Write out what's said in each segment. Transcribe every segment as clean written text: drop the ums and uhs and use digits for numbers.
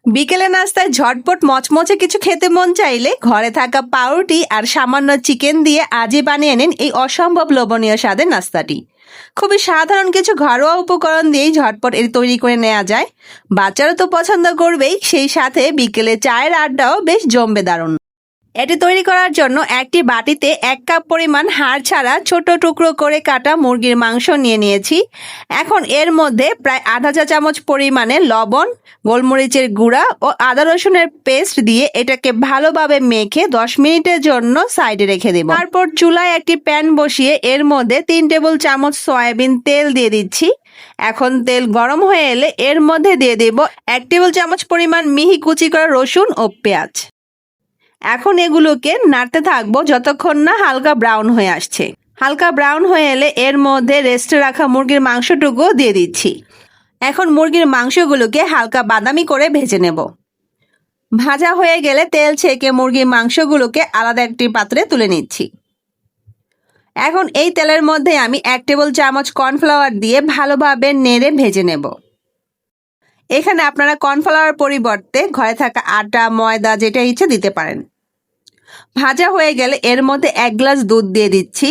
বিকেলে নাস্তায় ঝটপট মচমচে কিছু খেতে মন চাইলে ঘরে থাকা পাউরুটি আর সামান্য চিকেন দিয়ে আজই বানিয়ে নিন এই অসম্ভব লোভনীয় স্বাদের নাস্তাটি। খুবই সাধারণ কিছু ঘরোয়া উপকরণ দিয়েই ঝটপট এটি তৈরি করে নেওয়া যায়। বাচ্চারা তো পছন্দ করবেই, সেই সাথে বিকেলে চায়ের আড্ডাও বেশ জমবে দারুণ। এটি তৈরি করার জন্য একটি বাটিতে 1 কাপ পরিমাণ হাড় ছাড়া ছোট টুকরো করে কাটা মুরগির মাংস নিয়ে নিয়েছি। এখন এর মধ্যে প্রায় আধা চা চামচ পরিমাণে লবণ, গোলমরিচের গুঁড়া ও আদা রসুনের পেস্ট দিয়ে এটাকে ভালোভাবে মেখে 10 মিনিটের জন্য সাইডে রেখে দেব। তারপর চুলায় একটি প্যান বসিয়ে এর মধ্যে 3 টেবিল চামচ সয়াবিন তেল দিয়ে দিচ্ছি। এখন তেল গরম হয়ে এলে এর মধ্যে দিয়ে দেব 1 টেবিল চামচ পরিমাণ মিহি কুচি করা রসুন ও পেঁয়াজ। এখন এগুলোকে নাড়তে থাকবো যতক্ষণ না হালকা ব্রাউন হয়ে আসছে। হালকা ব্রাউন হয়ে এলে এর মধ্যে রেস্টে রাখা মুরগির মাংসটুকু দিয়ে দিচ্ছি। এখন মুরগির মাংসগুলোকে হালকা বাদামি করে ভেজে নেব। ভাজা হয়ে গেলে তেল ছেঁকে মুরগির মাংসগুলোকে আলাদা একটি পাত্রে তুলে নিচ্ছি। এখন এই তেলের মধ্যে আমি 1 টেবিল চামচ কর্নফ্লাওয়ার দিয়ে ভালোভাবে নেড়ে ভেজে নেব। এখানে আপনারা কর্নফ্লাওয়ার পরিবর্তে ঘরে থাকা আটা, ময়দা যেটা ইচ্ছে দিতে পারেন। ভাজা হয়ে গেলে এর মধ্যে 1 গ্লাস দুধ দিয়ে দিচ্ছি।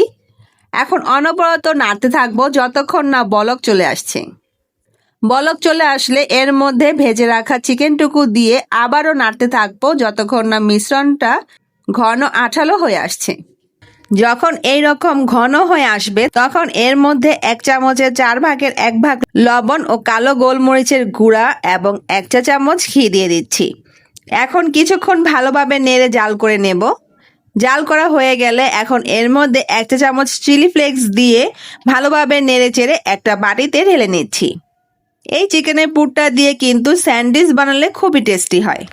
এখন অনবরত নাড়তে থাকবো যতক্ষণ না বলক চলে আসছে। বলক চলে আসলে এর মধ্যে ভেজে রাখা চিকেনটুকু দিয়ে আবারও নাড়তে থাকবো যতক্ষণ না মিশ্রণটা ঘন আঠালো হয়ে আসছে। যখন এই রকম ঘন হয়ে আসবে তখন এর মধ্যে 1 চামচের 4 ভাগের 1 ভাগ লবণ ও কালো গোলমরিচের গুঁড়া এবং 1 চা চামচ ঘি দিয়ে দিচ্ছি। এখন কিছুক্ষণ ভালোভাবে নেড়ে জাল করে নেব। জাল করা হয়ে গেলে এখন এর মধ্যে 1 চা চামচ চিলি ফ্লেক্স দিয়ে ভালোভাবে নেড়ে চেড়ে একটা বাটিতে ঢেলে নিচ্ছি। এই চিকেনের পুরটা দিয়ে কিন্তু স্যান্ডউইচ বানালে খুবই টেস্টি হয়।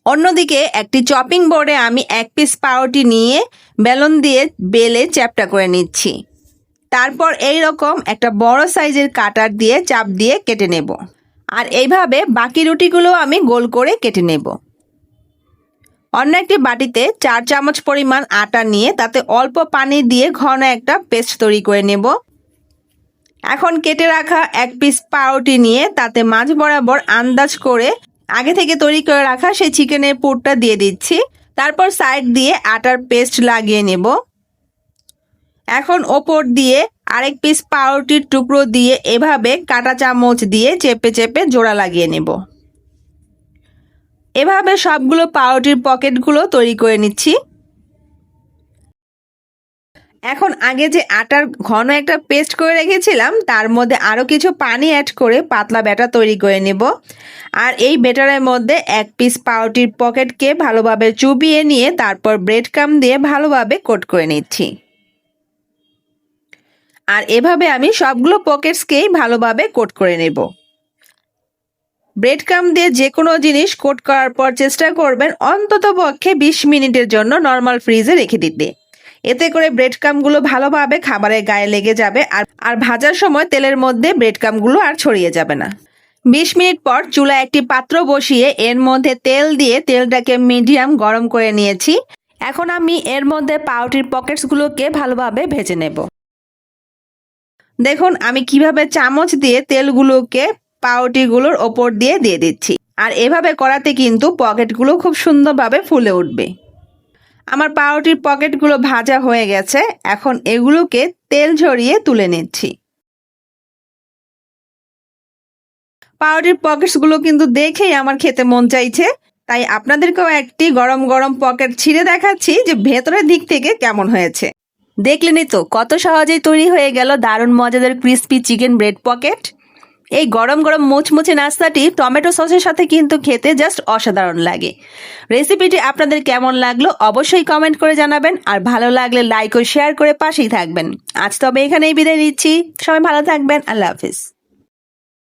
অন্যদিকে একটি চপিং বোর্ডে আমি 1 পিস পাউরুটি নিয়ে বেলন দিয়ে বেলে চ্যাপ্টা করে নিচ্ছি। তারপর এই রকম একটা বড় সাইজের কাটার দিয়ে চাপ দিয়ে কেটে নেব। আর এইভাবে বাকি রুটিগুলো আমি গোল করে কেটে নেব। অন্য একটি বাটিতে 4 চামচ পরিমাণ আটা নিয়ে তাতে অল্প পানি দিয়ে ঘন একটা পেস্ট তৈরি করে নেব। এখন কেটে রাখা 1 পিস পাউরুটি নিয়ে তাতে মাঝ বরাবর আন্দাজ করে আগে থেকে তৈরি করে রাখা সেই চিকেনের পুরটা দিয়ে দিচ্ছি। তারপর সাইড দিয়ে আটার পেস্ট লাগিয়ে নেব। এখন ওপর দিয়ে আরেক পিস পাউরুটির টুকরো দিয়ে এভাবে কাঁটা চামচ দিয়ে চেপে চেপে জোড়া লাগিয়ে নেব। এভাবে সবগুলো পাউরুটির পকেটগুলো তৈরি করে নিচ্ছি। এখন আগে যে আটার ঘন একটা পেস্ট করে রেখেছিলাম তার মধ্যে আরও কিছু পানি অ্যাড করে পাতলা ব্যাটার তৈরি করে নেব। আর এই ব্যাটারের মধ্যে 1 পিস পাউরুটির পকেটকে ভালোভাবে চুবিয়ে নিয়ে তারপর ব্রেড ক্রাম্ব দিয়ে ভালোভাবে কোট করে নিচ্ছি। আর এভাবে আমি সবগুলো পকেটসকেই ভালোভাবে কোট করে নেব। ব্রেড ক্রাম্ব দিয়ে যে কোনো জিনিস কোট করার পর চেষ্টা করবেন অন্তত পক্ষে 20 মিনিটের জন্য নর্মাল ফ্রিজে রেখে দিতে। এতে করে ব্রেড ক্রাম্বগুলো ভালোভাবে খাবারের গায়ে লেগে যাবে আর ভাজার সময় তেলের মধ্যে ব্রেড ক্রাম্বগুলো আর ছড়িয়ে যাবে না। 20 মিনিট পর চুলায় একটি পাত্র বসিয়ে এর মধ্যে তেল দিয়ে তেলটাকে মিডিয়াম গরম করে নিয়েছি। এখন আমি এর মধ্যে পাউরুটির পকেটসগুলোকে ভালোভাবে ভেজে নেব। দেখুন আমি কিভাবে চামচ দিয়ে তেলগুলোকে পাউরুটিগুলোর ওপর দিয়ে দিচ্ছি। আর এভাবে করাতে কিন্তু পকেটগুলো খুব সুন্দরভাবে ফুলে উঠবে। আমার পাউরুটির পকেটগুলো ভাজা হয়ে গেছে। এখন এগুলোকে তেল ঝরিয়ে তুলে নিচ্ছি। পাউরুটির পকেটসগুলো কিন্তু দেখেই আমার খেতে মন চাইছে, তাই আপনাদেরকেও একটি গরম গরম পকেট ছিঁড়ে দেখাচ্ছি যে ভেতরের দিক থেকে কেমন হয়েছে। দেখলেনই তো কত সহজেই তৈরি হয়ে গেল দারুণ মজাদার ক্রিস্পি চিকেন ব্রেড পকেট। এই গরম গরম মুচমুচে নাস্তাটি টমেটো সসের সাথে কিন্তু খেতে জাস্ট অসাধারণ লাগে। রেসিপিটি আপনাদের কেমন লাগলো অবশ্যই কমেন্ট করে জানাবেন, আর ভালো লাগলে লাইক ও শেয়ার করে পাশেই থাকবেন। আজ তবে এখানেই বিদায় নিচ্ছি। সবাই ভালো থাকবেন। আল্লাহ হাফিজ।